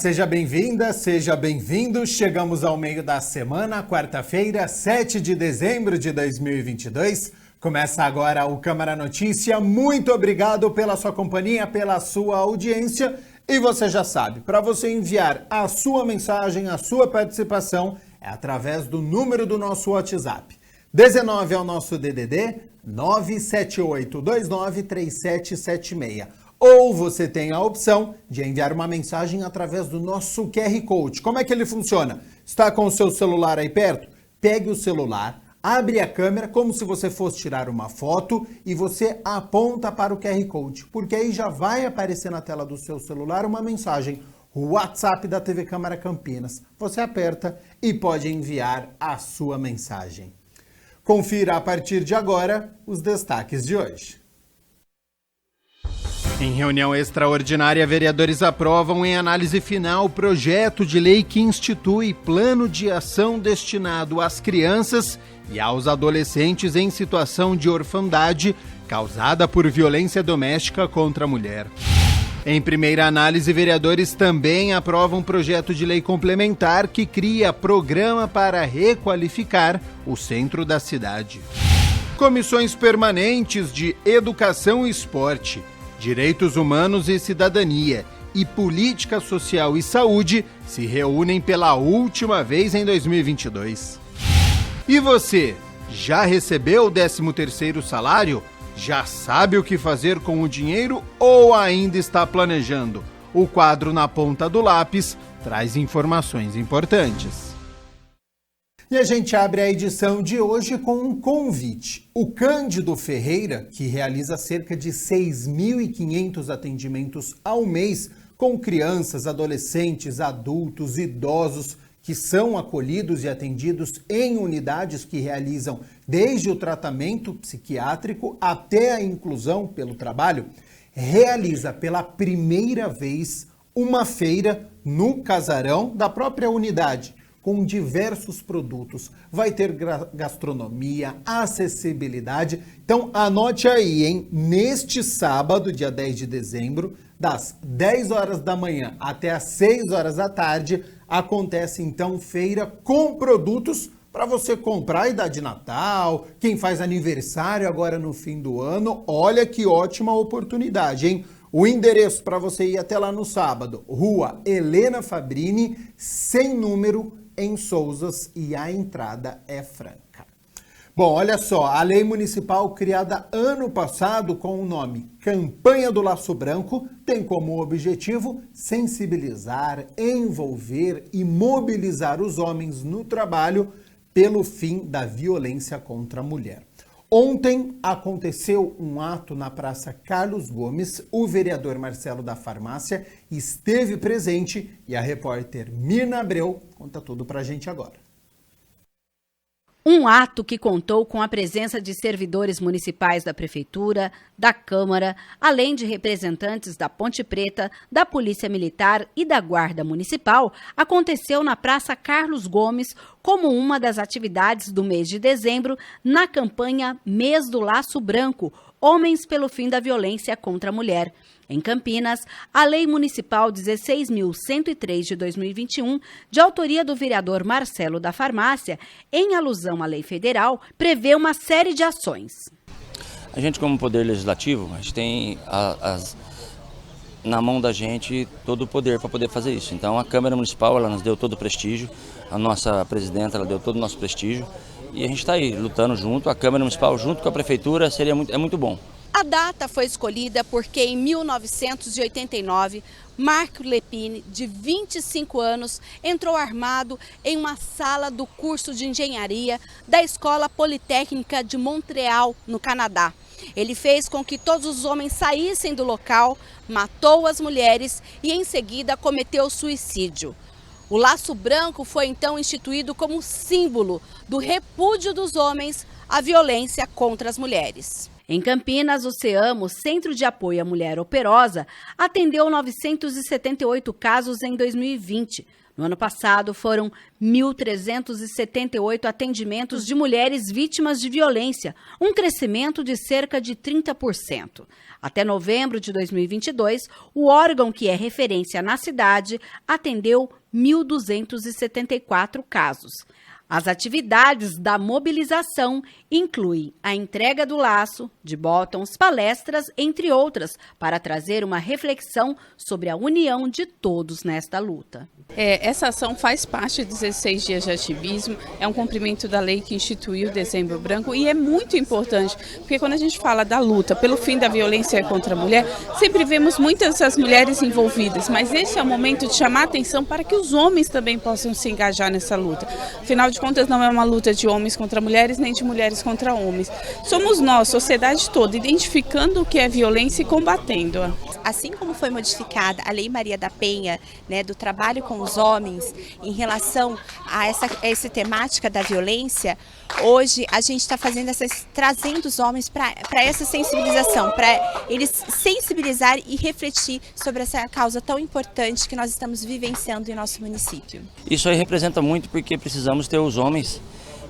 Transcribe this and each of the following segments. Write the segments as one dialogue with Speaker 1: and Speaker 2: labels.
Speaker 1: seja bem-vinda, seja bem-vindo. Chegamos ao meio da semana, quarta-feira, 7 de dezembro de 2022. Começa agora o Câmara Notícia. Muito obrigado pela sua companhia, pela sua audiência. E você já sabe, para você enviar a sua mensagem, a sua participação, é através do número do nosso WhatsApp. 19 é o nosso DDD, 978293776. Ou você tem a opção de enviar uma mensagem através do nosso QR Code. Como é que ele funciona? Está com o seu celular aí perto? Pegue o celular, abre a câmera como se você fosse tirar uma foto e você aponta para o QR Code, porque aí já vai aparecer na tela do seu celular uma mensagem, o WhatsApp da TV Câmara Campinas. Você aperta e pode enviar a sua mensagem. Confira a partir de agora os destaques de hoje. Em reunião extraordinária, vereadores aprovam em análise final o projeto de lei que institui plano de ação destinado às crianças e aos adolescentes em situação de orfandade causada por violência doméstica contra a mulher. Em primeira análise, vereadores também aprovam um projeto de lei complementar que cria programa para requalificar o centro da cidade. Comissões permanentes de Educação e Esporte, Direitos Humanos e Cidadania e Política Social e Saúde se reúnem pela última vez em 2022. E você, já recebeu o 13º salário? Já sabe o que fazer com o dinheiro ou ainda está planejando? O quadro Na Ponta do Lápis traz informações importantes. E a gente abre a edição de hoje com um convite. O Cândido Ferreira, que realiza cerca de 6.500 atendimentos ao mês com crianças, adolescentes, adultos, idosos, que são acolhidos e atendidos em unidades que realizam desde o tratamento psiquiátrico até a inclusão pelo trabalho, realiza pela primeira vez uma feira no casarão da própria unidade, com diversos produtos. Vai ter gastronomia, acessibilidade. Então anote aí, hein? Neste sábado, dia 10 de dezembro, das 10 horas da manhã até as 6 horas da tarde, acontece então feira com produtos para você comprar e dar de Natal, quem faz aniversário agora no fim do ano. Olha que ótima oportunidade, hein? O endereço para você ir até lá no sábado, Rua Helena Fabrini, sem número, em Souzas, e a entrada é franca. Bom, olha só, a lei municipal criada ano passado com o nome Campanha do Laço Branco tem como objetivo sensibilizar, envolver e mobilizar os homens no trabalho pelo fim da violência contra a mulher. Ontem aconteceu um ato na Praça Carlos Gomes. O vereador Marcelo da Farmácia esteve presente e a repórter Mirna Abreu conta tudo pra gente agora.
Speaker 2: Um ato que contou com a presença de servidores municipais da Prefeitura, da Câmara, além de representantes da Ponte Preta, da Polícia Militar e da Guarda Municipal, aconteceu na Praça Carlos Gomes como uma das atividades do mês de dezembro na campanha Mês do Laço Branco, Homens pelo Fim da Violência contra a Mulher. Em Campinas, a Lei Municipal 16.103 de 2021, de autoria do vereador Marcelo da Farmácia, em alusão à lei federal, prevê uma série de ações.
Speaker 3: A gente, como Poder Legislativo, a gente tem na mão da gente todo o poder para poder fazer isso. Então a Câmara Municipal, ela nos deu todo o prestígio, a nossa presidenta, ela deu todo o nosso prestígio, e a gente está aí lutando junto, a Câmara Municipal junto com a Prefeitura, é muito bom.
Speaker 2: A data foi escolhida porque em 1989, Marco Lepine, de 25 anos, entrou armado em uma sala do curso de engenharia da Escola Politécnica de Montreal, no Canadá. Ele fez com que todos os homens saíssem do local, matou as mulheres e em seguida cometeu suicídio. O laço branco foi então instituído como símbolo do repúdio dos homens à violência contra as mulheres. Em Campinas, o CEAMO, Centro de Apoio à Mulher Operosa, atendeu 978 casos em 2020. No ano passado, foram 1.378 atendimentos de mulheres vítimas de violência, um crescimento de cerca de 30%. Até novembro de 2022, o órgão que é referência na cidade atendeu 1.274 casos. As atividades da mobilização incluem a entrega do laço, de botões, palestras, entre outras, para trazer uma reflexão sobre a união de todos nesta luta.
Speaker 4: Essa ação faz parte dos 16 dias de ativismo, é um cumprimento da lei que instituiu o Dezembro Branco e é muito importante, porque quando a gente fala da luta pelo fim da violência contra a mulher, sempre vemos muitas das mulheres envolvidas, mas esse é o momento de chamar a atenção para que os homens também possam se engajar nessa luta. Afinal de contas, não é uma luta de homens contra mulheres, nem de mulheres contra homens. Somos nós, sociedade toda, identificando o que é violência e combatendo-a.
Speaker 5: Assim como foi modificada a Lei Maria da Penha, né, do trabalho com os homens, em relação a essa temática da violência, hoje a gente está trazendo os homens para essa sensibilização, para eles sensibilizarem e refletir sobre essa causa tão importante que nós estamos vivenciando em nosso município.
Speaker 3: Isso aí representa muito porque precisamos ter os homens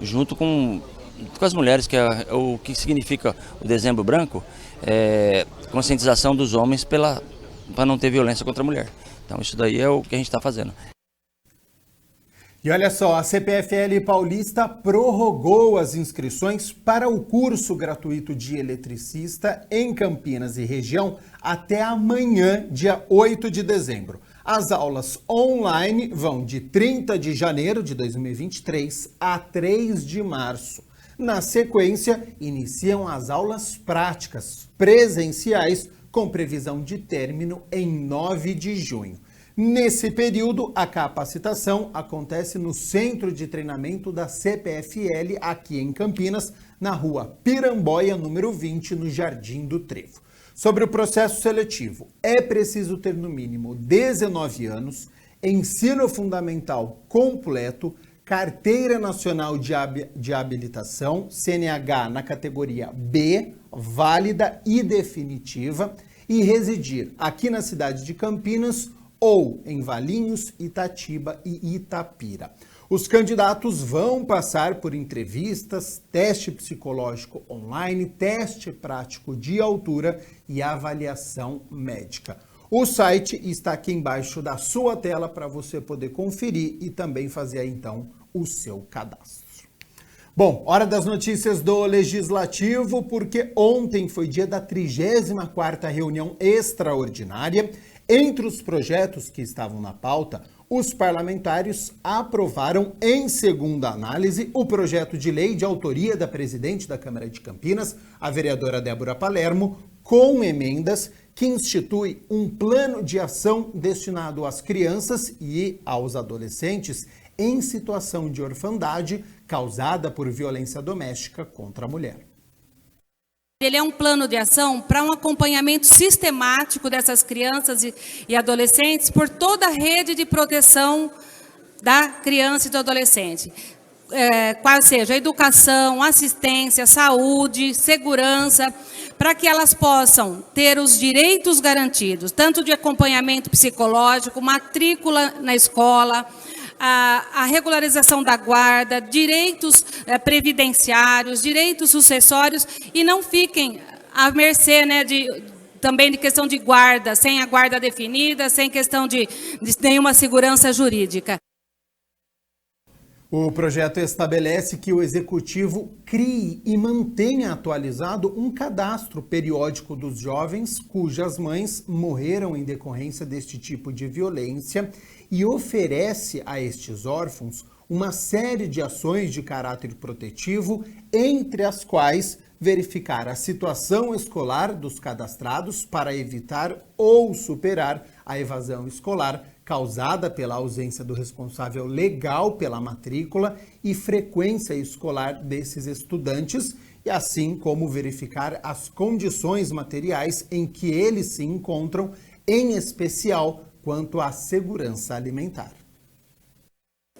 Speaker 3: junto com as mulheres, que é o que significa o Dezembro Branco, conscientização dos homens para não ter violência contra a mulher. Então isso daí é o que a gente está fazendo.
Speaker 1: E olha só, a CPFL Paulista prorrogou as inscrições para o curso gratuito de eletricista em Campinas e região até amanhã, dia 8 de dezembro. As aulas online vão de 30 de janeiro de 2023 a 3 de março. Na sequência, iniciam as aulas práticas presenciais com previsão de término em 9 de junho. Nesse período, a capacitação acontece no Centro de Treinamento da CPFL, aqui em Campinas, na rua Piramboia, número 20, no Jardim do Trevo. Sobre o processo seletivo, é preciso ter no mínimo 19 anos, ensino fundamental completo, Carteira Nacional de Habilitação, CNH na categoria B, válida e definitiva, e residir aqui na cidade de Campinas ou em Valinhos, Itatiba e Itapira. Os candidatos vão passar por entrevistas, teste psicológico online, teste prático de altura e avaliação médica. O site está aqui embaixo da sua tela para você poder conferir e também fazer então o seu cadastro. Bom, hora das notícias do Legislativo, porque ontem foi dia da 34ª reunião extraordinária. Entre os projetos que estavam na pauta, os parlamentares aprovaram em segunda análise o projeto de lei de autoria da presidente da Câmara de Campinas, a vereadora Débora Palermo, com emendas que institui um plano de ação destinado às crianças e aos adolescentes em situação de orfandade causada por violência doméstica contra a mulher.
Speaker 6: Ele é um plano de ação para um acompanhamento sistemático dessas crianças e adolescentes por toda a rede de proteção da criança e do adolescente. Qual seja, educação, assistência, saúde, segurança, para que elas possam ter os direitos garantidos, tanto de acompanhamento psicológico, matrícula na escola, a regularização da guarda, direitos previdenciários, direitos sucessórios, e não fiquem à mercê, né, também de questão de guarda, sem a guarda definida, sem questão de nenhuma segurança jurídica.
Speaker 1: O projeto estabelece que o Executivo crie e mantenha atualizado um cadastro periódico dos jovens cujas mães morreram em decorrência deste tipo de violência e oferece a estes órfãos uma série de ações de caráter protetivo, entre as quais verificar a situação escolar dos cadastrados para evitar ou superar a evasão escolar causada pela ausência do responsável legal pela matrícula e frequência escolar desses estudantes, e assim como verificar as condições materiais em que eles se encontram, em especial quanto à segurança alimentar.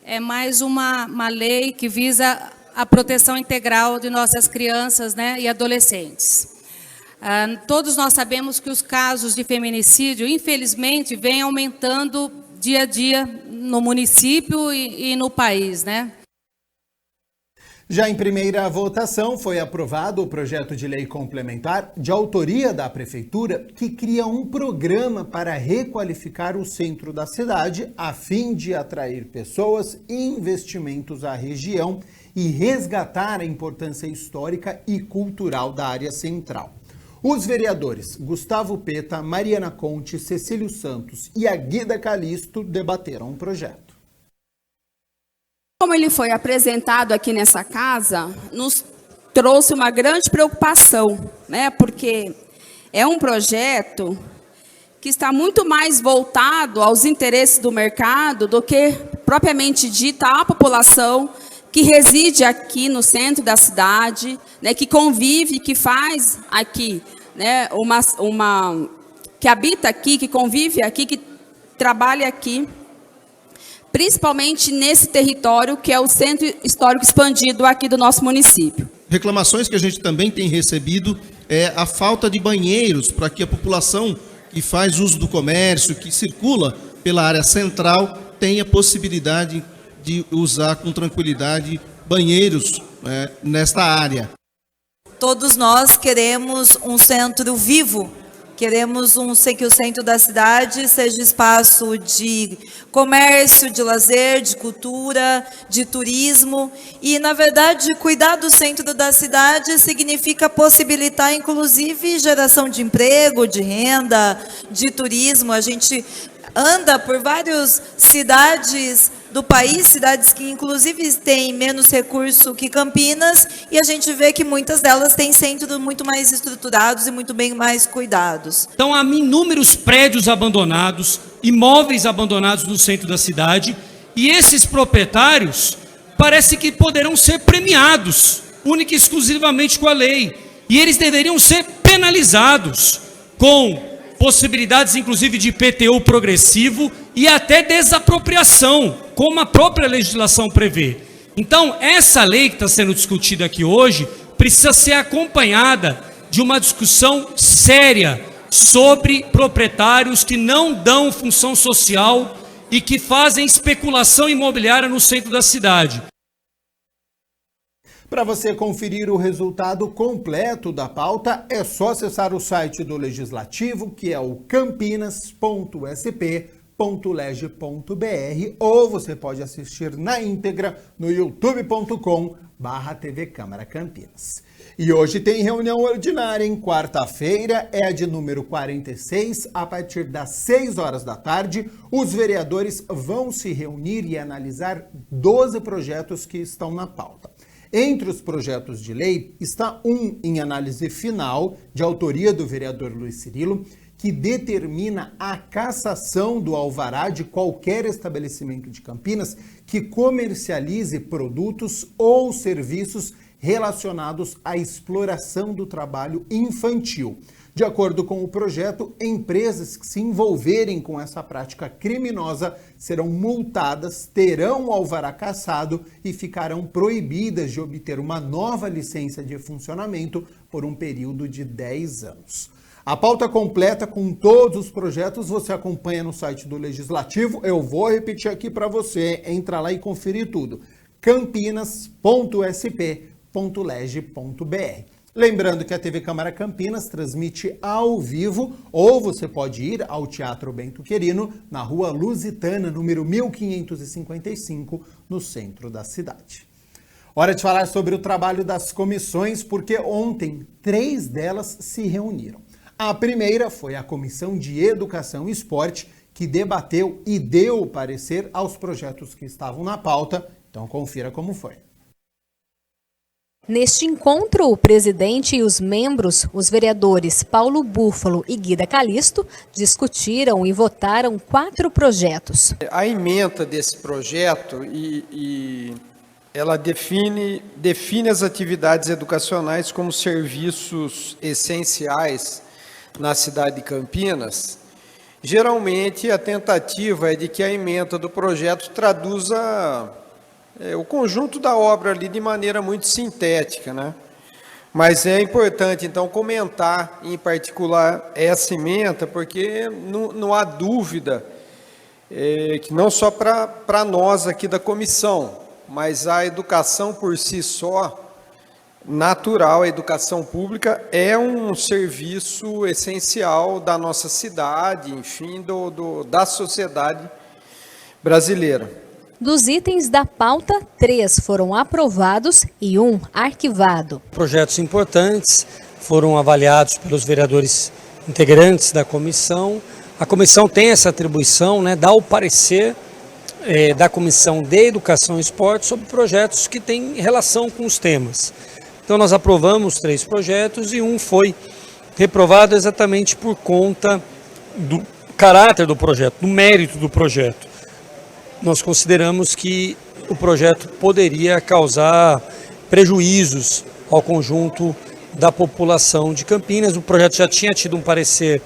Speaker 6: É mais uma lei que visa a proteção integral de nossas crianças, né, e adolescentes. Todos nós sabemos que os casos de feminicídio, infelizmente, vêm aumentando dia a dia no município e no país, né?
Speaker 1: Já em primeira votação, foi aprovado o projeto de lei complementar de autoria da Prefeitura que cria um programa para requalificar o centro da cidade a fim de atrair pessoas e investimentos à região e resgatar a importância histórica e cultural da área central. Os vereadores Gustavo Peta, Mariana Conte, Cecílio Santos e Aguida Calisto debateram o projeto.
Speaker 7: Como ele foi apresentado aqui nessa casa, nos trouxe uma grande preocupação, né? Porque é um projeto que está muito mais voltado aos interesses do mercado do que propriamente dita à população que reside aqui no centro da cidade, né? Que convive, que faz aqui, né? Que habita aqui, que convive aqui, que trabalha aqui. Principalmente nesse território que é o Centro Histórico Expandido aqui do nosso município.
Speaker 8: Reclamações que a gente também tem recebido é a falta de banheiros para que a população que faz uso do comércio, que circula pela área central, tenha possibilidade de usar com tranquilidade banheiros nesta área.
Speaker 9: Todos nós queremos um centro vivo. Queremos que o centro da cidade seja espaço de comércio, de lazer, de cultura, de turismo. E, na verdade, cuidar do centro da cidade significa possibilitar, inclusive, geração de emprego, de renda, de turismo. A gente anda por várias cidades do país, cidades que inclusive têm menos recurso que Campinas, e a gente vê que muitas delas têm centros muito mais estruturados e muito bem mais cuidados.
Speaker 10: Então há inúmeros prédios abandonados, imóveis abandonados no centro da cidade, e esses proprietários parece que poderão ser premiados, única e exclusivamente com a lei, e eles deveriam ser penalizados com possibilidades, inclusive, de IPTU progressivo e até desapropriação, como a própria legislação prevê. Então, essa lei que está sendo discutida aqui hoje precisa ser acompanhada de uma discussão séria sobre proprietários que não dão função social e que fazem especulação imobiliária no centro da cidade.
Speaker 1: Para você conferir o resultado completo da pauta, é só acessar o site do Legislativo, que é o campinas.sp.leg.br, ou você pode assistir na íntegra no youtube.com/TV Câmara Campinas. E hoje tem reunião ordinária, em quarta-feira, é a de número 46, a partir das 6 horas da tarde, os vereadores vão se reunir e analisar 12 projetos que estão na pauta. Entre os projetos de lei está um em análise final, de autoria do vereador Luiz Cirilo, que determina a cassação do alvará de qualquer estabelecimento de Campinas que comercialize produtos ou serviços relacionados à exploração do trabalho infantil. De acordo com o projeto, empresas que se envolverem com essa prática criminosa serão multadas, terão o alvará cassado e ficarão proibidas de obter uma nova licença de funcionamento por um período de 10 anos. A pauta completa com todos os projetos você acompanha no site do Legislativo. Eu vou repetir aqui para você, entra lá e conferir tudo. campinas.sp.leg.br. Lembrando que a TV Câmara Campinas transmite ao vivo, ou você pode ir ao Teatro Bento Quirino, na Rua Lusitana, número 1555, no centro da cidade. Hora de falar sobre o trabalho das comissões, porque ontem 3 delas se reuniram. A primeira foi a Comissão de Educação e Esporte, que debateu e deu o parecer aos projetos que estavam na pauta. Então confira como foi.
Speaker 11: Neste encontro, o presidente e os membros, os vereadores Paulo Búfalo e Guida Calisto, discutiram e votaram 4 projetos.
Speaker 12: A ementa desse projeto ela define as atividades educacionais como serviços essenciais na cidade de Campinas. Geralmente, a tentativa é de que a ementa do projeto traduza o conjunto da obra ali de maneira muito sintética, né? Mas é importante, então, comentar em particular essa ementa, porque não há dúvida que não só para nós aqui da comissão, mas a educação por si só, natural, a educação pública é um serviço essencial da nossa cidade, enfim, da sociedade brasileira.
Speaker 11: Dos itens da pauta, 3 foram aprovados e 1 arquivado.
Speaker 10: Projetos importantes foram avaliados pelos vereadores integrantes da comissão. A comissão tem essa atribuição, né, dar o parecer da Comissão de Educação e Esporte sobre projetos que têm relação com os temas. Então nós aprovamos 3 projetos e 1 foi reprovado exatamente por conta do caráter do projeto, do mérito do projeto. Nós consideramos que o projeto poderia causar prejuízos ao conjunto da população de Campinas. O projeto já tinha tido um parecer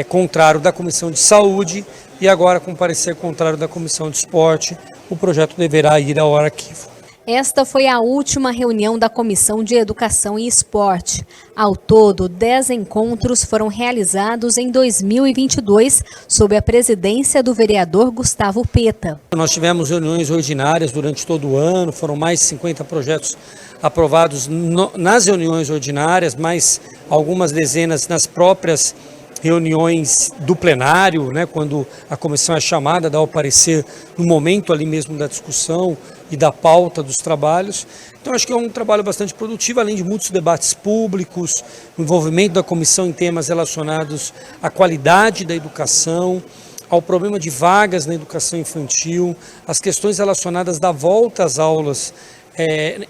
Speaker 10: contrário da Comissão de Saúde e agora, com parecer contrário da Comissão de Esporte, o projeto deverá ir ao arquivo.
Speaker 11: Esta foi a última reunião da Comissão de Educação e Esporte. Ao todo, 10 encontros foram realizados em 2022, sob a presidência do vereador Gustavo Peta.
Speaker 10: Nós tivemos reuniões ordinárias durante todo o ano, foram mais de 50 projetos aprovados nas reuniões ordinárias, mais algumas dezenas nas próprias reuniões do plenário, né, quando a comissão é chamada a dar o parecer no momento ali mesmo da discussão e da pauta dos trabalhos. Então acho que é um trabalho bastante produtivo, além de muitos debates públicos, o envolvimento da comissão em temas relacionados à qualidade da educação, ao problema de vagas na educação infantil, as questões relacionadas da volta às aulas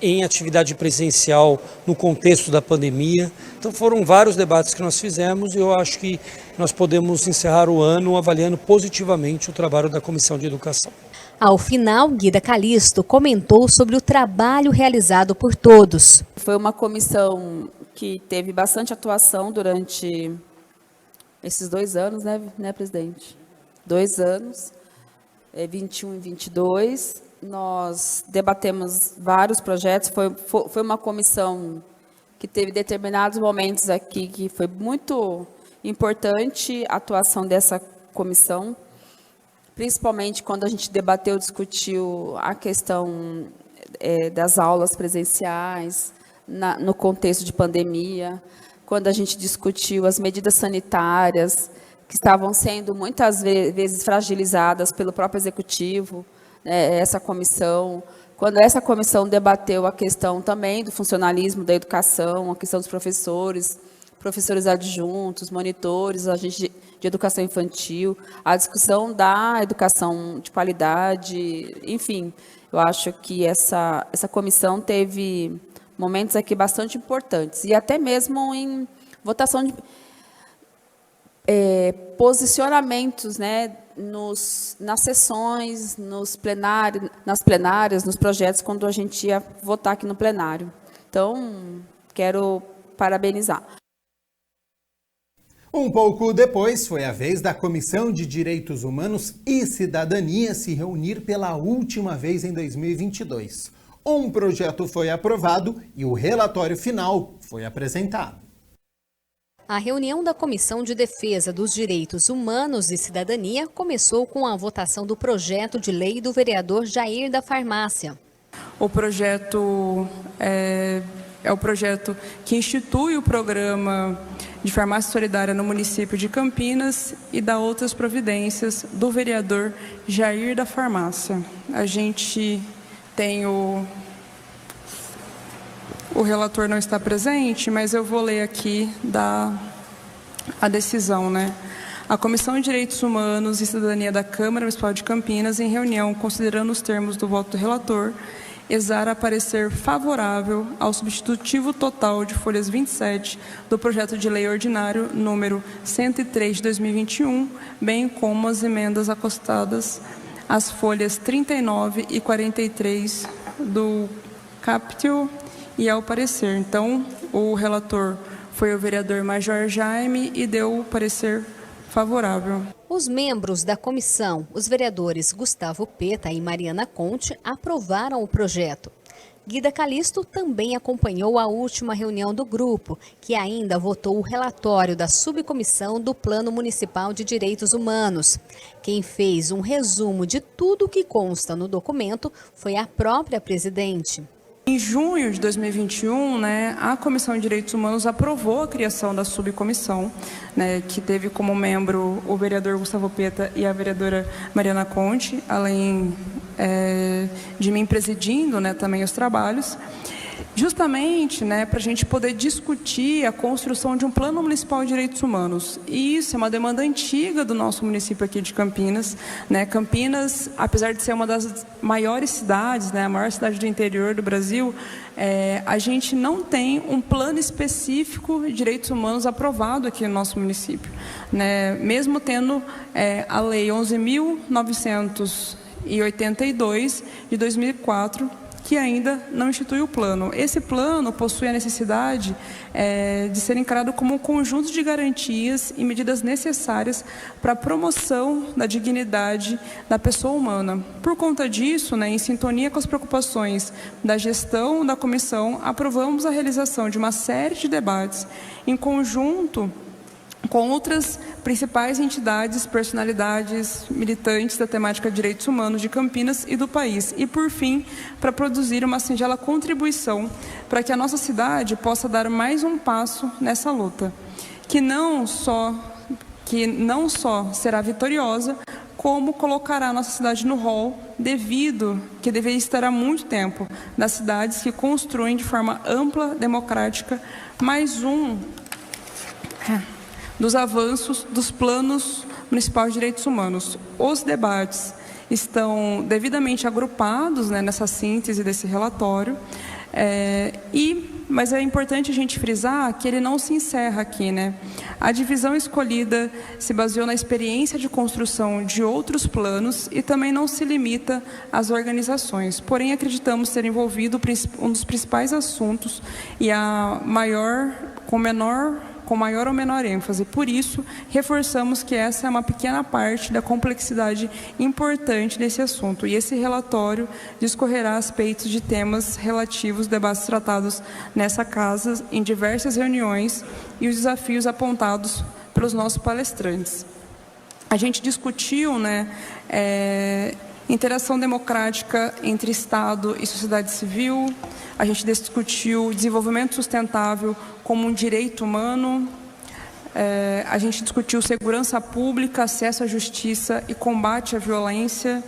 Speaker 10: em atividade presencial no contexto da pandemia. Então foram vários debates que nós fizemos e eu acho que nós podemos encerrar o ano avaliando positivamente o trabalho da Comissão de Educação.
Speaker 11: Ao final, Guida Calixto comentou sobre o trabalho realizado por todos.
Speaker 7: Foi uma comissão que teve bastante atuação durante esses 2 anos, né, presidente? 2 anos, 21 e 22. Nós debatemos vários projetos, foi uma comissão que teve determinados momentos aqui que foi muito importante a atuação dessa comissão, principalmente quando a gente debateu, discutiu a questão das aulas presenciais, no contexto de pandemia, quando a gente discutiu as medidas sanitárias, que estavam sendo muitas vezes fragilizadas pelo próprio executivo, essa comissão, quando essa comissão debateu a questão também do funcionalismo da educação, a questão dos professores adjuntos, monitores, agentes de educação infantil, a discussão da educação de qualidade, enfim, eu acho que essa comissão teve momentos aqui bastante importantes, e até mesmo em votação de posicionamentos, né, nas sessões, nas plenárias, nos projetos, quando a gente ia votar aqui no plenário. Então, quero parabenizar.
Speaker 1: Um pouco depois, foi a vez da Comissão de Direitos Humanos e Cidadania se reunir pela última vez em 2022. Um projeto foi aprovado e o relatório final foi apresentado.
Speaker 11: A reunião da Comissão de Defesa dos Direitos Humanos e Cidadania começou com a votação do projeto de lei do vereador Jair da Farmácia.
Speaker 13: O projeto é o projeto que institui o programa de farmácia solidária no município de Campinas e dá outras providências do vereador Jair da Farmácia. A gente tem o relator não está presente, mas eu vou ler aqui a decisão, né? A Comissão de Direitos Humanos e Cidadania da Câmara Municipal de Campinas, em reunião, considerando os termos do voto do relator, exara parecer favorável ao substitutivo total de folhas 27 do projeto de lei ordinário número 103 de 2021, bem como as emendas acostadas às folhas 39 e 43 do capítulo e ao parecer. Então, o relator foi o vereador Major Jaime e deu o parecer favorável.
Speaker 11: Os membros da comissão, os vereadores Gustavo Peta e Mariana Conte, aprovaram o projeto. Guida Calisto também acompanhou a última reunião do grupo, que ainda votou o relatório da subcomissão do Plano Municipal de Direitos Humanos. Quem fez um resumo de tudo o que consta no documento foi a própria presidente.
Speaker 13: Em junho de 2021, a Comissão de Direitos Humanos aprovou a criação da subcomissão, que teve como membro o vereador Gustavo Peta e a vereadora Mariana Conte, além de mim presidindo também os trabalhos, justamente para a gente poder discutir a construção de um Plano Municipal de Direitos Humanos. E isso é uma demanda antiga do nosso município aqui de Campinas. Campinas, apesar de ser uma das maiores cidades, a maior cidade do interior do Brasil, a gente não tem um plano específico de direitos humanos aprovado aqui no nosso município. Mesmo tendo a Lei 11.982 de 2004, que ainda não institui o plano. Esse plano possui a necessidade de ser encarado como um conjunto de garantias e medidas necessárias para a promoção da dignidade da pessoa humana. Por conta disso, em sintonia com as preocupações da gestão da comissão, aprovamos a realização de uma série de debates em conjunto com outras principais entidades, personalidades, militantes da temática de direitos humanos de Campinas e do país. E, por fim, para produzir uma singela contribuição para que a nossa cidade possa dar mais um passo nessa luta, que não só será vitoriosa, como colocará a nossa cidade no rol devido, que deveria estar há muito tempo, das cidades que construem de forma ampla, democrática, mais um dos avanços dos planos municipais de direitos humanos. Os debates estão devidamente agrupados nessa síntese desse relatório, mas é importante a gente frisar que ele não se encerra aqui. A divisão escolhida se baseou na experiência de construção de outros planos e também não se limita às organizações. Porém, acreditamos ter envolvido um dos principais assuntos e com maior ou menor ênfase. Por isso, reforçamos que essa é uma pequena parte da complexidade importante desse assunto. E esse relatório discorrerá aspectos de temas relativos aos debates tratados nessa casa, em diversas reuniões, e os desafios apontados pelos nossos palestrantes. A gente discutiu, interação democrática entre Estado e sociedade civil. A gente discutiu desenvolvimento sustentável como um direito humano. A gente discutiu segurança pública, acesso à justiça e combate à violência.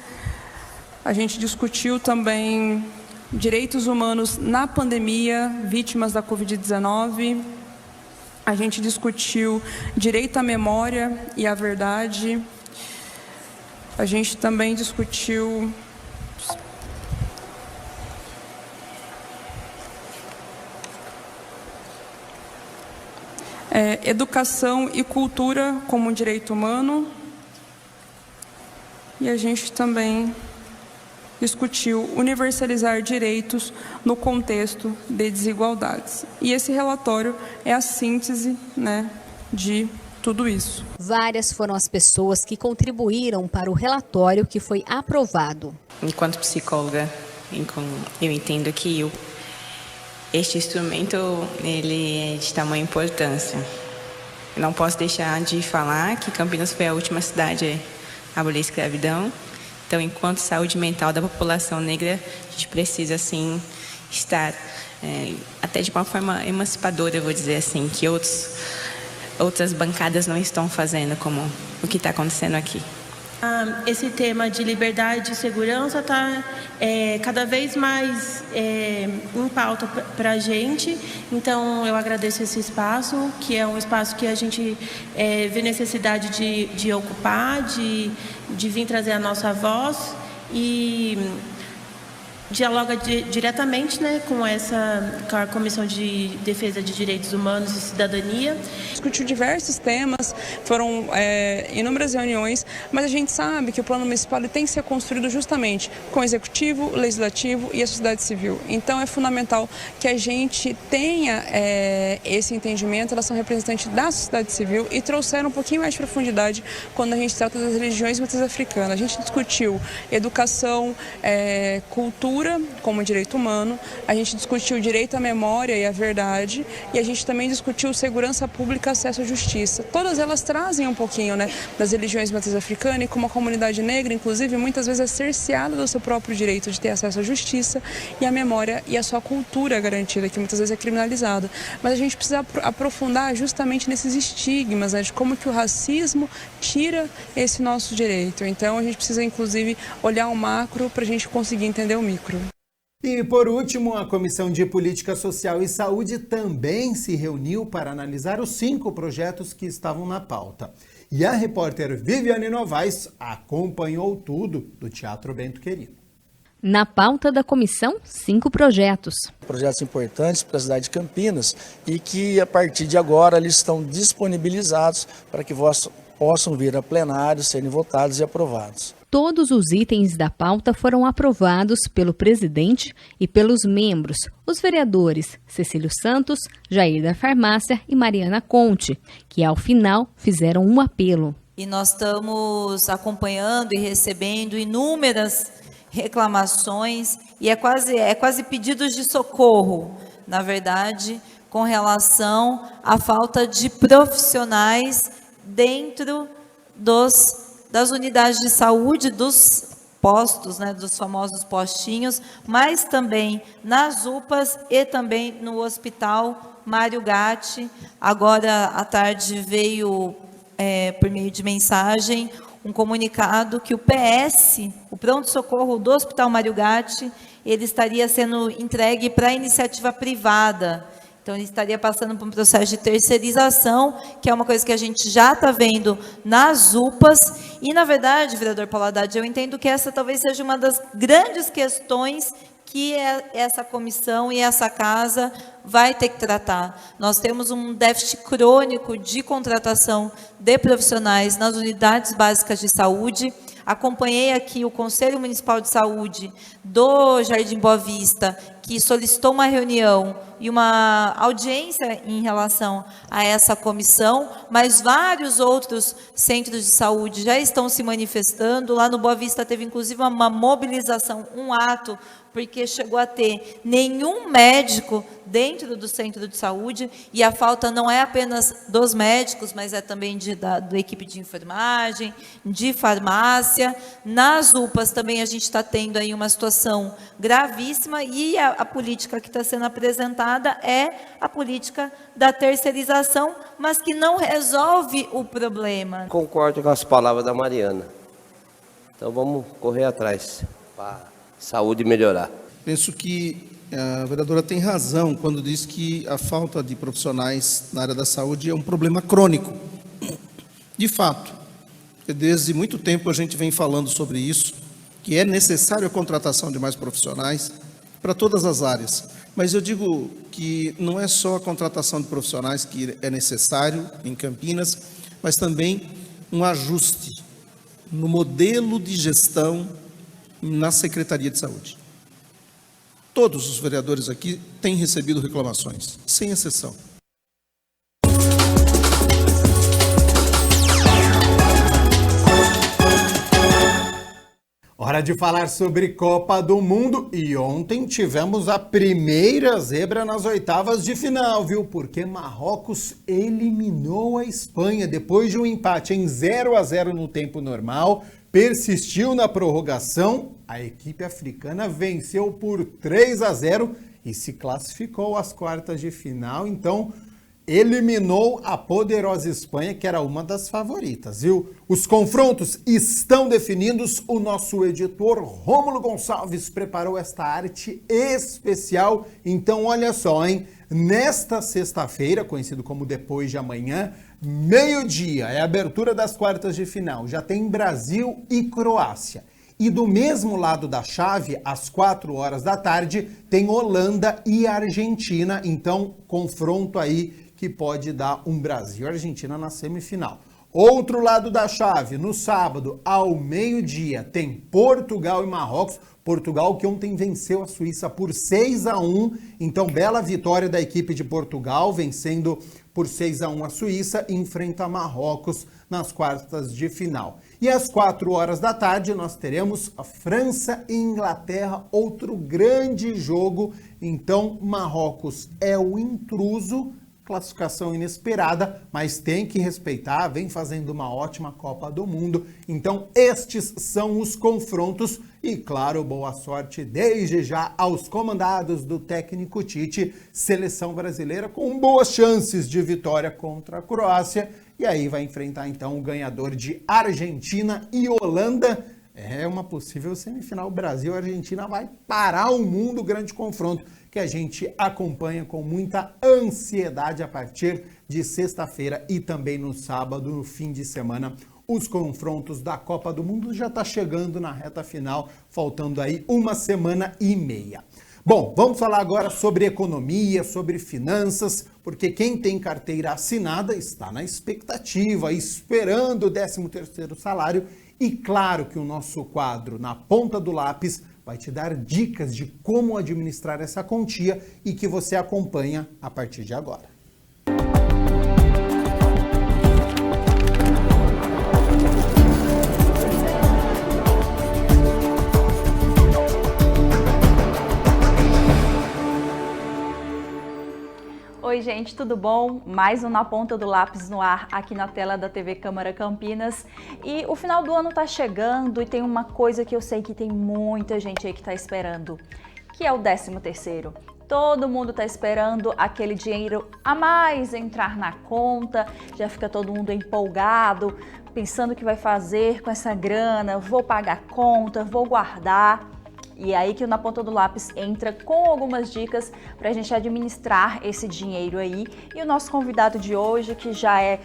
Speaker 13: A gente discutiu também direitos humanos na pandemia, vítimas da Covid-19. A gente discutiu direito à memória e à verdade. A gente também discutiu educação e cultura como um direito humano. E a gente também discutiu universalizar direitos no contexto de desigualdades. E esse relatório é a síntese, de tudo isso.
Speaker 11: Várias foram as pessoas que contribuíram para o relatório que foi aprovado.
Speaker 14: Enquanto psicóloga, eu entendo que este instrumento ele é de tamanha importância. Eu não posso deixar de falar que Campinas foi a última cidade a abolir a escravidão. Então, enquanto saúde mental da população negra, a gente precisa, sim, estar até de uma forma emancipadora, eu vou dizer assim, que outras bancadas não estão fazendo, como o que está acontecendo aqui.
Speaker 15: Esse tema de liberdade e segurança está cada vez mais em pauta para a gente. Então, eu agradeço esse espaço, que é um espaço que a gente vê necessidade de ocupar, de vir trazer a nossa voz e dialoga diretamente com a Comissão de Defesa de Direitos Humanos e Cidadania.
Speaker 13: Discutiu diversos temas, foram inúmeras reuniões, mas a gente sabe que o plano municipal tem que ser construído justamente com o Executivo, o Legislativo e a sociedade civil. Então é fundamental que a gente tenha esse entendimento. Elas são representantes da sociedade civil e trouxeram um pouquinho mais de profundidade quando a gente trata das religiões matriz africanas. A gente discutiu educação, cultura, cultura como direito humano, a gente discutiu o direito à memória e à verdade, e a gente também discutiu segurança pública e acesso à justiça. Todas elas trazem um pouquinho, né, das religiões de matriz africana e como a comunidade negra, inclusive, muitas vezes é cerceada do seu próprio direito de ter acesso à justiça e à memória e à sua cultura garantida, que muitas vezes é criminalizada. Mas a gente precisa aprofundar justamente nesses estigmas, né, de como que o racismo tira esse nosso direito. Então a gente precisa, inclusive, olhar o macro para a gente conseguir entender o micro.
Speaker 1: E, por último, a Comissão de Política Social e Saúde também se reuniu para analisar os 5 projetos que estavam na pauta. E a repórter Viviane Novaes acompanhou tudo do Teatro Bento Querido.
Speaker 11: Na pauta da comissão, 5 projetos.
Speaker 16: Projetos importantes para a cidade de Campinas e que, a partir de agora, eles estão disponibilizados para que possam vir a plenário, serem votados e aprovados.
Speaker 11: Todos os itens da pauta foram aprovados pelo presidente e pelos membros, os vereadores Cecílio Santos, Jair da Farmácia e Mariana Conte, que ao final fizeram um apelo.
Speaker 9: E nós estamos acompanhando e recebendo inúmeras reclamações e é quase pedidos de socorro, na verdade, com relação à falta de profissionais dentro das unidades de saúde, dos postos, né, dos famosos postinhos, mas também nas UPAs e também no Hospital Mário Gatti. Agora à tarde veio, por meio de mensagem, um comunicado que o PS, o pronto-socorro do Hospital Mário Gatti, ele estaria sendo entregue para a iniciativa privada. Então, ele estaria passando por um processo de terceirização, que é uma coisa que a gente já está vendo nas UPAs. E, na verdade, vereador Paulo Haddad, eu entendo que essa talvez seja uma das grandes questões que essa comissão e essa casa vai ter que tratar. Nós temos um déficit crônico de contratação de profissionais nas unidades básicas de saúde. Acompanhei aqui o Conselho Municipal de Saúde do Jardim Boa Vista, que solicitou uma reunião e uma audiência em relação a essa comissão, mas vários outros centros de saúde já estão se manifestando. Lá no Boa Vista teve, inclusive, uma mobilização, um ato, porque chegou a ter nenhum médico dentro do centro de saúde, e a falta não é apenas dos médicos, mas é também da equipe de enfermagem, de farmácia. Nas UPAs também a gente está tendo aí uma situação gravíssima, e a política que está sendo apresentada é a política da terceirização, mas que não resolve o problema.
Speaker 17: Concordo com as palavras da Mariana. Então vamos correr atrás para a saúde melhorar.
Speaker 8: Penso que a vereadora tem razão quando diz que a falta de profissionais na área da saúde é um problema crônico. De fato, desde muito tempo a gente vem falando sobre isso, que é necessário a contratação de mais profissionais para todas as áreas. Mas eu digo que não é só a contratação de profissionais que é necessário em Campinas, mas também um ajuste no modelo de gestão na Secretaria de Saúde. Todos os vereadores aqui têm recebido reclamações, sem exceção.
Speaker 1: Hora de falar sobre Copa do Mundo, e ontem tivemos a primeira zebra nas oitavas de final, viu? Porque Marrocos eliminou a Espanha depois de um empate em 0-0 no tempo normal, persistiu na prorrogação, a equipe africana venceu por 3-0 e se classificou às quartas de final, então eliminou a poderosa Espanha, que era uma das favoritas, viu? Os confrontos estão definidos. O nosso editor Rômulo Gonçalves preparou esta arte especial. Então, olha só, hein? Nesta sexta-feira, conhecido como depois de amanhã, meio-dia, é a abertura das quartas de final. Já tem Brasil e Croácia. E do mesmo lado da chave, às 4 horas da tarde, tem Holanda e Argentina. Então, confronto aí que pode dar um Brasil e Argentina na semifinal. Outro lado da chave, no sábado, ao meio-dia, tem Portugal e Marrocos. Portugal que ontem venceu a Suíça por 6-1. Então, bela vitória da equipe de Portugal, vencendo por 6-1 a Suíça, e enfrenta Marrocos nas quartas de final. E às 4 horas da tarde nós teremos a França e Inglaterra, outro grande jogo. Então, Marrocos é o intruso, classificação inesperada, mas tem que respeitar, vem fazendo uma ótima Copa do Mundo. Então, estes são os confrontos e, claro, boa sorte desde já aos comandados do técnico Tite, seleção brasileira com boas chances de vitória contra a Croácia. E aí vai enfrentar então o ganhador de Argentina e Holanda. É uma possível semifinal. Brasil-Argentina vai parar o mundo, grande confronto que a gente acompanha com muita ansiedade a partir de sexta-feira e também no sábado, no fim de semana. Os confrontos da Copa do Mundo já está chegando na reta final, faltando aí 1 semana e meia. Bom, vamos falar agora sobre economia, sobre finanças, porque quem tem carteira assinada está na expectativa, esperando o 13º salário. E claro que o nosso quadro Na Ponta do Lápis vai te dar dicas de como administrar essa quantia e que você acompanha a partir de agora.
Speaker 18: Oi gente, tudo bom? Mais um Na Ponta do Lápis no ar aqui na tela da TV Câmara Campinas. E o final do ano tá chegando e tem uma coisa que eu sei que tem muita gente aí que tá esperando, que é o 13º. Todo mundo tá esperando aquele dinheiro a mais entrar na conta, já fica todo mundo empolgado, pensando o que vai fazer com essa grana, vou pagar conta, vou guardar. E é aí que o Na Ponta do Lápis entra com algumas dicas para a gente administrar esse dinheiro aí. E o nosso convidado de hoje, que já é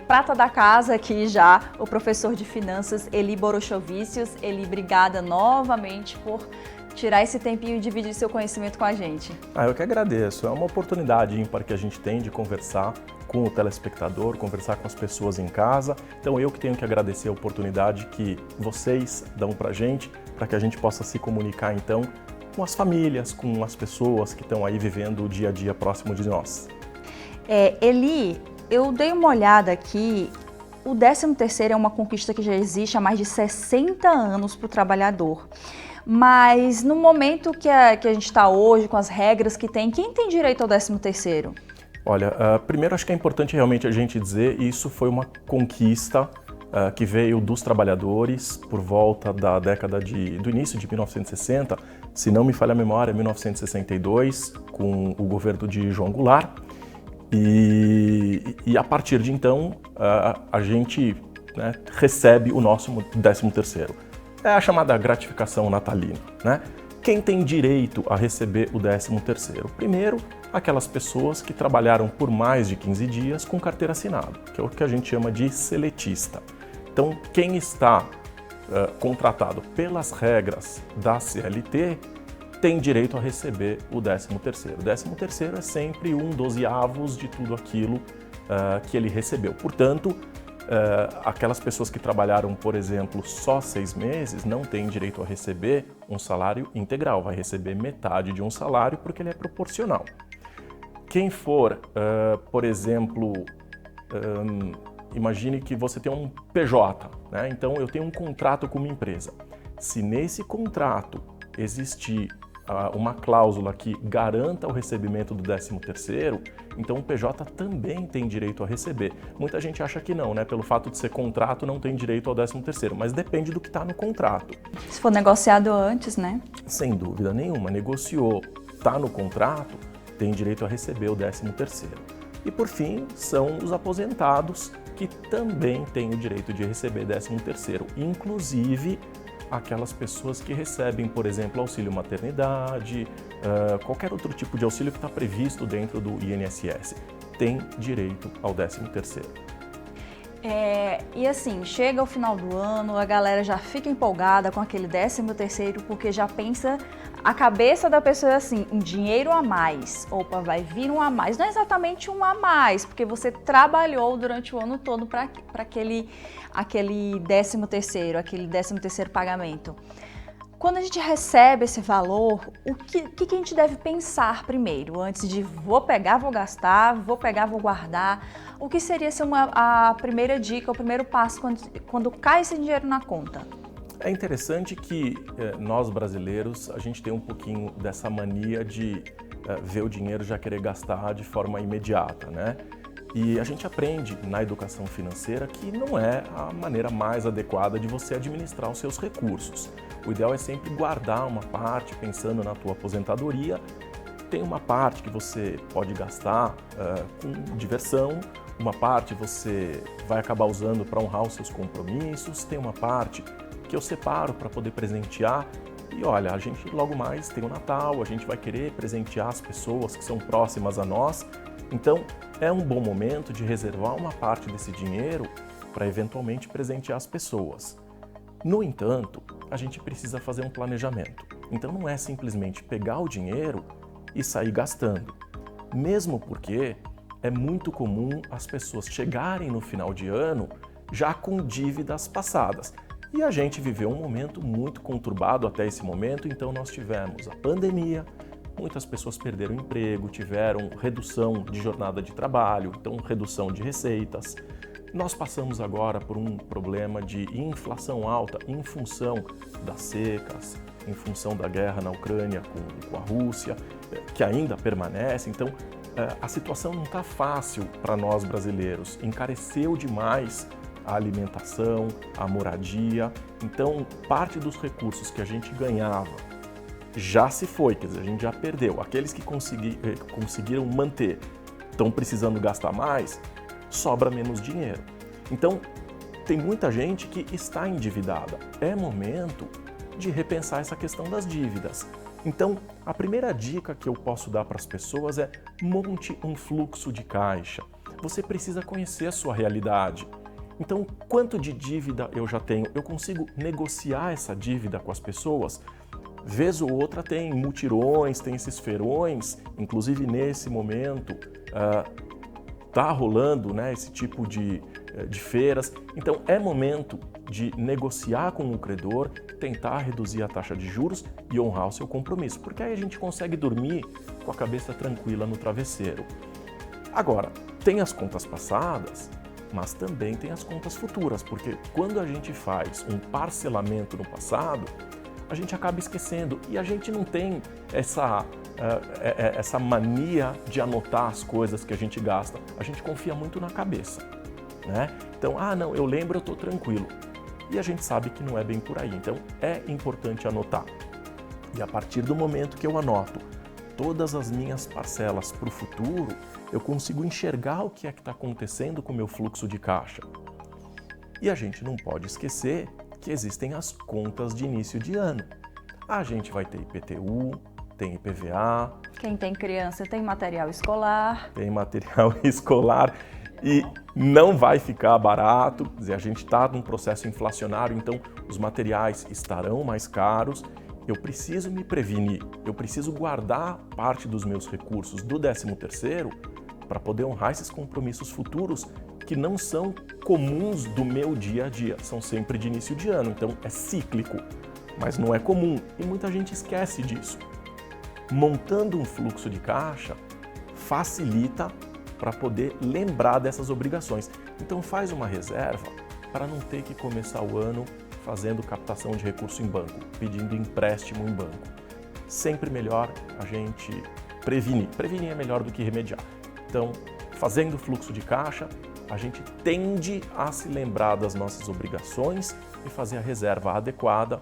Speaker 18: prata da casa aqui já, o professor de finanças, Eli Borochovicius. Eli, obrigada novamente por tirar esse tempinho e dividir seu conhecimento com a gente.
Speaker 19: Eu que agradeço. É uma oportunidade ímpar que a gente tem de conversar com o telespectador, conversar com as pessoas em casa. Então eu que tenho que agradecer a oportunidade que vocês dão pra gente, para que a gente possa se comunicar então com as famílias, com as pessoas que estão aí vivendo o dia a dia próximo de nós.
Speaker 18: Eli, eu dei uma olhada aqui, o 13º é uma conquista que já existe há mais de 60 anos para o trabalhador. Mas no momento que a gente está hoje, com as regras que tem, quem tem direito ao 13º?
Speaker 19: Olha, primeiro acho que é importante realmente a gente dizer, isso foi uma conquista que veio dos trabalhadores por volta da década do início de 1960, se não me falha a memória, 1962, com o governo de João Goulart. E a partir de então, a gente recebe o nosso 13º. É a chamada gratificação natalina, né? Quem tem direito a receber o 13º? Primeiro, aquelas pessoas que trabalharam por mais de 15 dias com carteira assinada, que é o que a gente chama de seletista. Então, quem está contratado pelas regras da CLT tem direito a receber o 13º. O 13º é sempre 1/12 de tudo aquilo que ele recebeu. Portanto, aquelas pessoas que trabalharam, por exemplo, só 6 meses, não têm direito a receber um salário integral, vai receber metade de um salário porque ele é proporcional. Quem for, por exemplo, imagine que você tem um PJ, né? Então eu tenho um contrato com uma empresa. Se nesse contrato existir uma cláusula que garanta o recebimento do 13º, então o PJ também tem direito a receber. Muita gente acha que não, né? Pelo fato de ser contrato, não tem direito ao 13º, mas depende do que está no contrato.
Speaker 18: Se for negociado antes, né?
Speaker 19: Sem dúvida nenhuma. Negociou, está no contrato, tem direito a receber o 13º. E por fim, são os aposentados que também têm o direito de receber 13º, inclusive aquelas pessoas que recebem, por exemplo, auxílio maternidade, qualquer outro tipo de auxílio que está previsto dentro do INSS, tem direito ao 13º.
Speaker 18: E assim, chega o final do ano, a galera já fica empolgada com aquele 13º, porque já pensa, a cabeça da pessoa é assim, um dinheiro a mais, opa, vai vir um a mais. Não é exatamente um a mais, porque você trabalhou durante o ano todo para aquele 13º, aquele 13º pagamento. Quando a gente recebe esse valor, o que a gente deve pensar primeiro, antes de vou pegar, vou gastar, vou pegar, vou guardar? O que seria assim, a primeira dica, o primeiro passo quando cai esse dinheiro na conta?
Speaker 19: É interessante que nós brasileiros, a gente tem um pouquinho dessa mania de ver o dinheiro já querer gastar de forma imediata, né? E a gente aprende na educação financeira que não é a maneira mais adequada de você administrar os seus recursos. O ideal é sempre guardar uma parte, pensando na tua aposentadoria. Tem uma parte que você pode gastar com diversão, uma parte você vai acabar usando para honrar os seus compromissos, tem uma parte que eu separo para poder presentear. E olha, a gente logo mais tem o Natal, a gente vai querer presentear as pessoas que são próximas a nós. Então, é um bom momento de reservar uma parte desse dinheiro para eventualmente presentear as pessoas. No entanto, a gente precisa fazer um planejamento. Então, não é simplesmente pegar o dinheiro e sair gastando. Mesmo porque é muito comum as pessoas chegarem no final de ano já com dívidas passadas. E a gente viveu um momento muito conturbado até esse momento, então nós tivemos a pandemia, muitas pessoas perderam o emprego, tiveram redução de jornada de trabalho, então redução de receitas. Nós passamos agora por um problema de inflação alta em função das secas, em função da guerra na Ucrânia com a Rússia, que ainda permanece. Então, a situação não está fácil para nós brasileiros, encareceu demais a alimentação, a moradia. Então, parte dos recursos que a gente ganhava já se foi, quer dizer, a gente já perdeu. Aqueles que conseguiram manter estão precisando gastar mais, sobra menos dinheiro. Então, tem muita gente que está endividada. É momento de repensar essa questão das dívidas. Então, a primeira dica que eu posso dar para as pessoas é monte um fluxo de caixa. Você precisa conhecer a sua realidade. Então, quanto de dívida eu já tenho? Eu consigo negociar essa dívida com as pessoas? Vez ou outra tem mutirões, tem esses feirões, inclusive nesse momento está rolando, né, esse tipo de feiras. Então, é momento de negociar com o credor, tentar reduzir a taxa de juros e honrar o seu compromisso, porque aí a gente consegue dormir com a cabeça tranquila no travesseiro. Agora, tem as contas passadas, mas também tem as contas futuras, porque quando a gente faz um parcelamento no passado, a gente acaba esquecendo e a gente não tem essa mania de anotar as coisas que a gente gasta. A gente confia muito na cabeça, né? Então, não, eu lembro, eu estou tranquilo. E a gente sabe que não é bem por aí, então é importante anotar. E a partir do momento que eu anoto todas as minhas parcelas para o futuro, eu consigo enxergar o que é que está acontecendo com o meu fluxo de caixa. E a gente não pode esquecer que existem as contas de início de ano. A gente vai ter IPTU, tem IPVA.
Speaker 18: Quem tem criança tem material escolar.
Speaker 19: Tem material escolar e não vai ficar barato. Quer dizer, a gente está num processo inflacionário, então os materiais estarão mais caros. Eu preciso me prevenir, eu preciso guardar parte dos meus recursos do 13º para poder honrar esses compromissos futuros que não são comuns do meu dia a dia, são sempre de início de ano, então é cíclico, mas não é comum e muita gente esquece disso. Montando um fluxo de caixa facilita para poder lembrar dessas obrigações. Então faz uma reserva para não ter que começar o ano fazendo captação de recurso em banco, pedindo empréstimo em banco. Sempre melhor a gente prevenir. Prevenir é melhor do que remediar. Então, fazendo fluxo de caixa, a gente tende a se lembrar das nossas obrigações e fazer a reserva adequada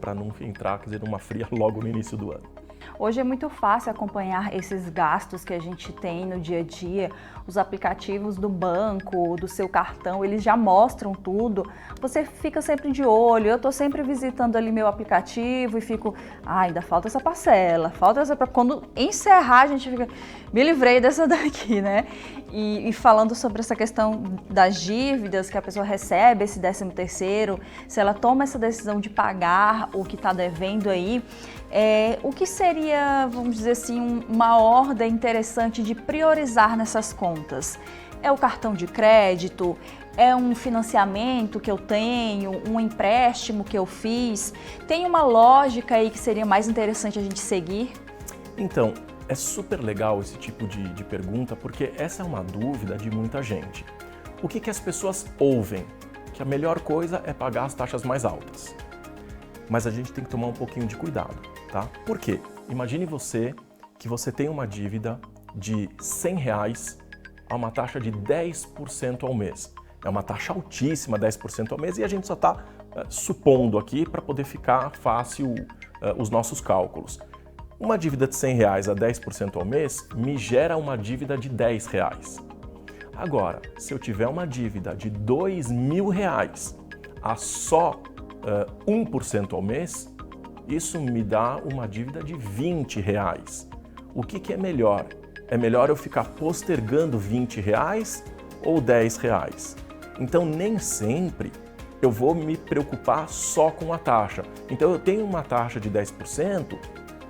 Speaker 19: para não entrar, quer dizer, numa fria logo no início do ano.
Speaker 18: Hoje é muito fácil acompanhar esses gastos que a gente tem no dia a dia. Os aplicativos do banco, do seu cartão, eles já mostram tudo. Você fica sempre de olho. Eu estou sempre visitando ali meu aplicativo e fico, ainda falta essa parcela, falta essa... Quando encerrar, a gente fica, me livrei dessa daqui, né? E falando sobre essa questão das dívidas que a pessoa recebe, esse 13º, se ela toma essa decisão de pagar o que está devendo aí, o que seria, vamos dizer assim, uma ordem interessante de priorizar nessas contas? É o cartão de crédito? É um financiamento que eu tenho, um empréstimo que eu fiz? Tem uma lógica aí que seria mais interessante a gente seguir?
Speaker 19: Então, é super legal esse tipo de pergunta, porque essa é uma dúvida de muita gente. O que as pessoas ouvem? Que a melhor coisa é pagar as taxas mais altas. Mas a gente tem que tomar um pouquinho de cuidado, tá? Por quê? Imagine que você tem uma dívida de R$100 a uma taxa de 10% ao mês. É uma taxa altíssima, 10% ao mês, e a gente só está supondo aqui para poder ficar fácil os nossos cálculos. Uma dívida de R$100 a 10% ao mês me gera uma dívida de R$10. Agora, se eu tiver uma dívida de R$2.000 a só 1% ao mês, isso me dá uma dívida de R$20. O que é melhor? É melhor eu ficar postergando R$20 ou R$10? Então, nem sempre eu vou me preocupar só com a taxa. Então, eu tenho uma taxa de 10%,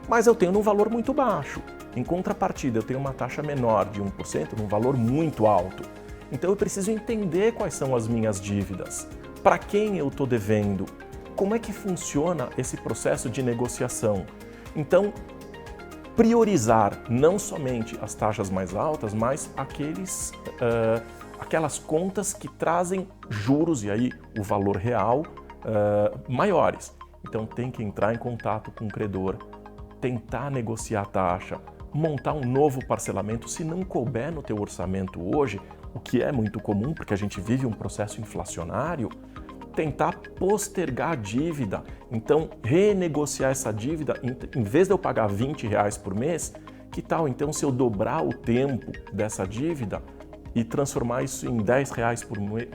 Speaker 19: mas eu tenho num valor muito baixo. Em contrapartida, eu tenho uma taxa menor de 1%, num valor muito alto. Então, eu preciso entender quais são as minhas dívidas. Para quem eu estou devendo? Como é que funciona esse processo de negociação? Então, priorizar não somente as taxas mais altas, mas aquelas contas que trazem juros, e aí o valor real, maiores. Então, tem que entrar em contato com o credor, tentar negociar a taxa, montar um novo parcelamento. Se não couber no teu orçamento hoje, o que é muito comum, porque a gente vive um processo inflacionário, tentar postergar a dívida. Então, renegociar essa dívida, em vez de eu pagar R$20 por mês, que tal então se eu dobrar o tempo dessa dívida e transformar isso em R$10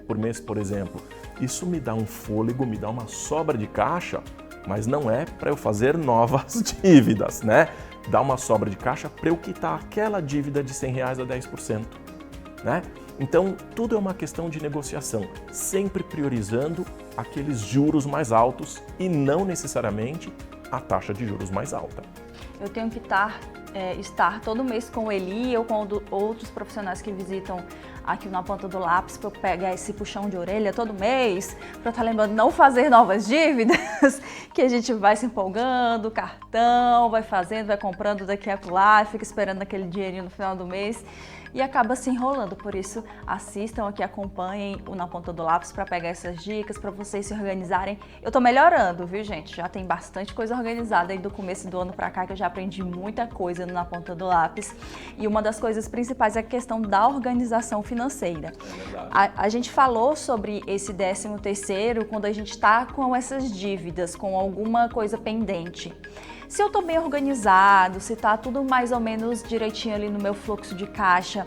Speaker 19: por mês, por exemplo? Isso me dá um fôlego, me dá uma sobra de caixa, mas não é para eu fazer novas dívidas, né? Dá uma sobra de caixa para eu quitar aquela dívida de R$100 a 10%, né? Então, tudo é uma questão de negociação, sempre priorizando aqueles juros mais altos e não necessariamente a taxa de juros mais alta.
Speaker 18: Eu tenho que estar todo mês com o Eli ou com outros profissionais que visitam aqui na ponta do lápis para eu pegar esse puxão de orelha todo mês, para eu estar lembrando não fazer novas dívidas, que a gente vai se empolgando, cartão, vai fazendo, vai comprando daqui a lá, fica esperando aquele dinheirinho no final do mês e acaba se enrolando. Por isso, assistam aqui, acompanhem o Na Ponta do Lápis para pegar essas dicas, para vocês se organizarem. Eu tô melhorando, viu, gente? Já tem bastante coisa organizada aí do começo do ano para cá, que eu já aprendi muita coisa no Na Ponta do Lápis. E uma das coisas principais é a questão da organização financeira. A gente falou sobre esse 13º quando a gente está com essas dívidas, com alguma coisa pendente. Se eu estou bem organizado, se está tudo mais ou menos direitinho ali no meu fluxo de caixa,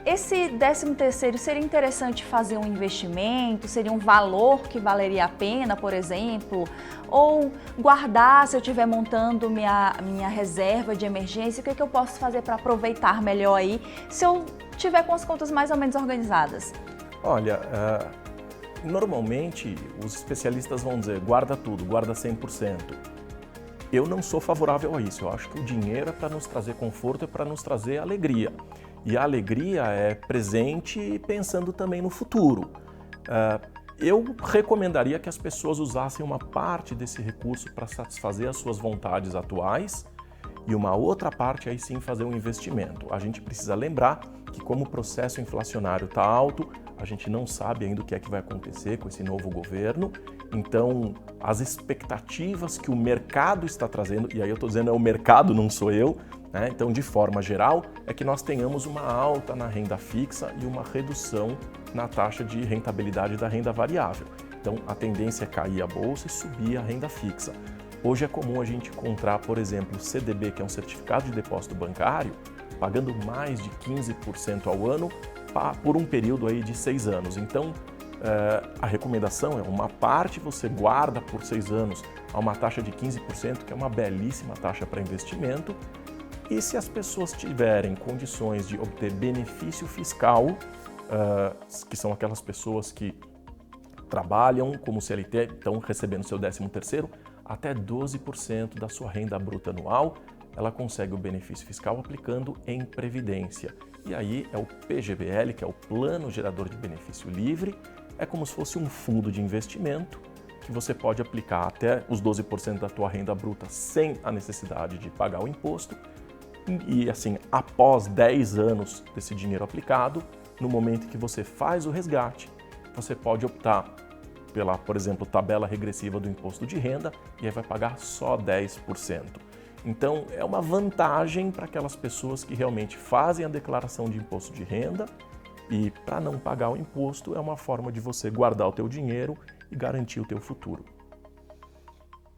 Speaker 18: esse 13º seria interessante fazer um investimento, seria um valor que valeria a pena, por exemplo, ou guardar se eu estiver montando minha reserva de emergência, o que eu posso fazer para aproveitar melhor aí, se eu tiver com as contas mais ou menos organizadas?
Speaker 19: Olha, normalmente os especialistas vão dizer, guarda tudo, guarda 100%. Eu não sou favorável a isso. Eu acho que o dinheiro é para nos trazer conforto, é para nos trazer alegria. E a alegria é presente pensando também no futuro. Eu recomendaria que as pessoas usassem uma parte desse recurso para satisfazer as suas vontades atuais e uma outra parte aí sim fazer um investimento. A gente precisa lembrar que como o processo inflacionário está alto, a gente não sabe ainda o que é que vai acontecer com esse novo governo. Então, as expectativas que o mercado está trazendo, e aí eu estou dizendo é o mercado, não sou eu, né? Então, de forma geral, é que nós tenhamos uma alta na renda fixa e uma redução na taxa de rentabilidade da renda variável. Então, a tendência é cair a bolsa e subir a renda fixa. Hoje é comum a gente encontrar, por exemplo, o CDB, que é um certificado de depósito bancário, pagando mais de 15% ao ano por um período aí de 6 anos. Então, a recomendação é uma parte você guarda por 6 anos a uma taxa de 15%, que é uma belíssima taxa para investimento. E se as pessoas tiverem condições de obter benefício fiscal, que são aquelas pessoas que trabalham como CLT, estão recebendo seu 13º, até 12% da sua renda bruta anual, ela consegue o benefício fiscal aplicando em previdência. E aí é o PGBL, que é o Plano Gerador de Benefício Livre, é como se fosse um fundo de investimento que você pode aplicar até os 12% da tua renda bruta sem a necessidade de pagar o imposto. E assim, após 10 anos desse dinheiro aplicado, no momento em que você faz o resgate, você pode optar pela, por exemplo, tabela regressiva do imposto de renda e aí vai pagar só 10%. Então, é uma vantagem para aquelas pessoas que realmente fazem a declaração de imposto de renda e, para não pagar o imposto, é uma forma de você guardar o teu dinheiro e garantir o teu futuro.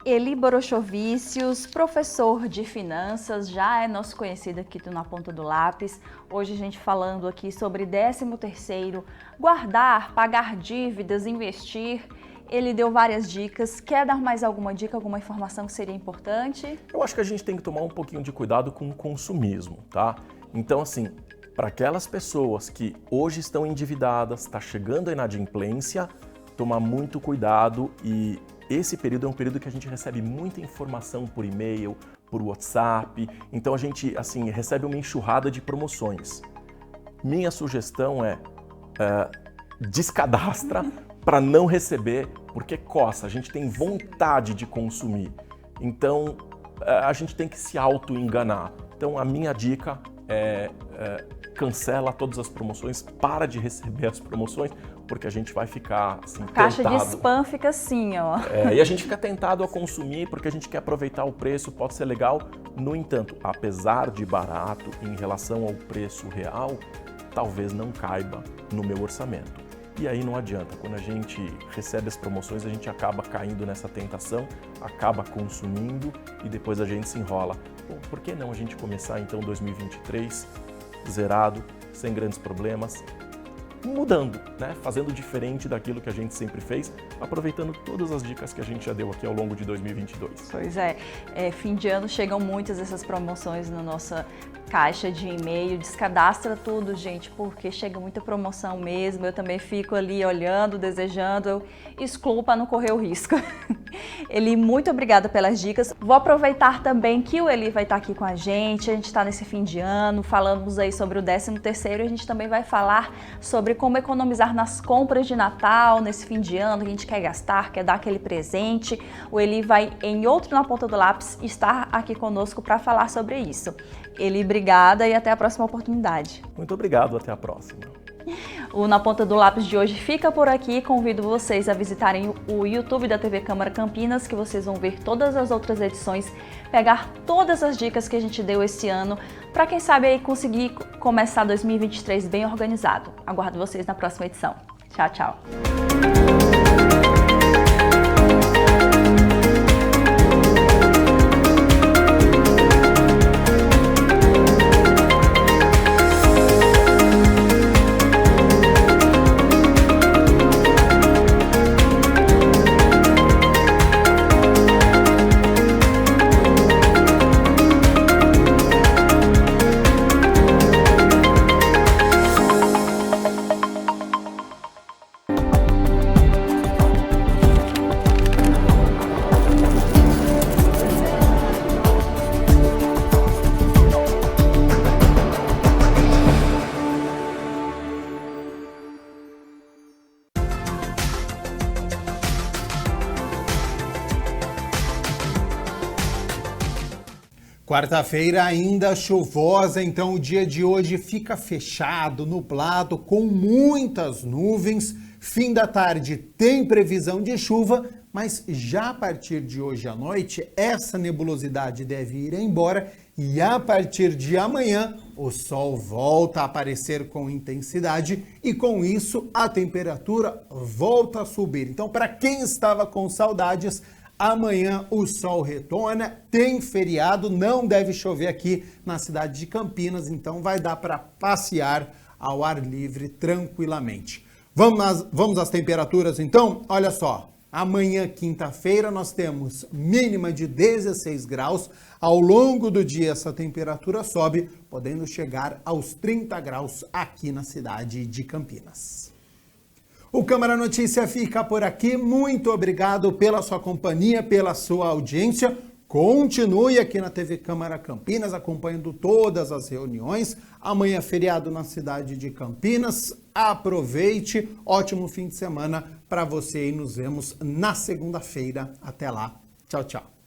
Speaker 18: Eli Borochovicius, professor de finanças, já é nosso conhecido aqui do Na Ponta do Lápis. Hoje a gente falando aqui sobre 13º, guardar, pagar dívidas, investir. Ele deu várias dicas. Quer dar mais alguma dica, alguma informação que seria importante?
Speaker 19: Eu acho que a gente tem que tomar um pouquinho de cuidado com o consumismo, tá? Então, assim, para aquelas pessoas que hoje estão endividadas, está chegando a inadimplência, tomar muito cuidado. E esse período é um período que a gente recebe muita informação por e-mail, por WhatsApp. Então, a gente, assim, recebe uma enxurrada de promoções. Minha sugestão é descadastra para não receber, porque coça, a gente tem vontade de consumir. Então, a gente tem que se auto-enganar. Então, a minha dica é cancela todas as promoções, para de receber as promoções, porque a gente vai ficar assim,
Speaker 18: caixa
Speaker 19: tentado.
Speaker 18: De spam fica assim, ó.
Speaker 19: E a gente fica tentado a consumir porque a gente quer aproveitar o preço, pode ser legal. No entanto, apesar de barato em relação ao preço real, talvez não caiba no meu orçamento. E aí não adianta, quando a gente recebe as promoções, a gente acaba caindo nessa tentação, acaba consumindo e depois a gente se enrola. Bom, por que não a gente começar então 2023 zerado, sem grandes problemas, mudando, né? Fazendo diferente daquilo que a gente sempre fez, aproveitando todas as dicas que a gente já deu aqui ao longo de 2022.
Speaker 18: Pois é, fim de ano chegam muitas dessas promoções na nossa caixa de e-mail, descadastra tudo, gente, porque chega muita promoção mesmo, eu também fico ali olhando, desejando, eu excluo para não correr o risco. Eli, muito obrigada pelas dicas. Vou aproveitar também que o Eli vai estar aqui com a gente está nesse fim de ano, falamos aí sobre o 13º, a gente também vai falar sobre como economizar nas compras de Natal, nesse fim de ano, que a gente quer gastar, quer dar aquele presente. O Eli vai, em outro Na Ponta do Lápis, estar aqui conosco para falar sobre isso. Eli, obrigada e até a próxima oportunidade.
Speaker 19: Muito obrigado, até a próxima.
Speaker 18: O Na Ponta do Lápis de hoje fica por aqui. Convido vocês a visitarem o YouTube da TV Câmara Campinas, que vocês vão ver todas as outras edições, pegar todas as dicas que a gente deu esse ano, para quem sabe aí conseguir começar 2023 bem organizado. Aguardo vocês na próxima edição. Tchau, tchau.
Speaker 1: Quarta-feira ainda chuvosa, então o dia de hoje fica fechado, nublado, com muitas nuvens. Fim da tarde tem previsão de chuva, mas já a partir de hoje à noite, essa nebulosidade deve ir embora e a partir de amanhã o sol volta a aparecer com intensidade e com isso a temperatura volta a subir. Então, para quem estava com saudades, amanhã o sol retorna, tem feriado, não deve chover aqui na cidade de Campinas, então vai dar para passear ao ar livre tranquilamente. Vamos às temperaturas então? Olha só, amanhã, quinta-feira, nós temos mínima de 16 graus. Ao longo do dia essa temperatura sobe, podendo chegar aos 30 graus aqui na cidade de Campinas. O Câmara Notícia fica por aqui. Muito obrigado pela sua companhia, pela sua audiência. Continue aqui na TV Câmara Campinas, acompanhando todas as reuniões. Amanhã é feriado na cidade de Campinas. Aproveite, ótimo fim de semana para você e nos vemos na segunda-feira. Até lá. Tchau, tchau.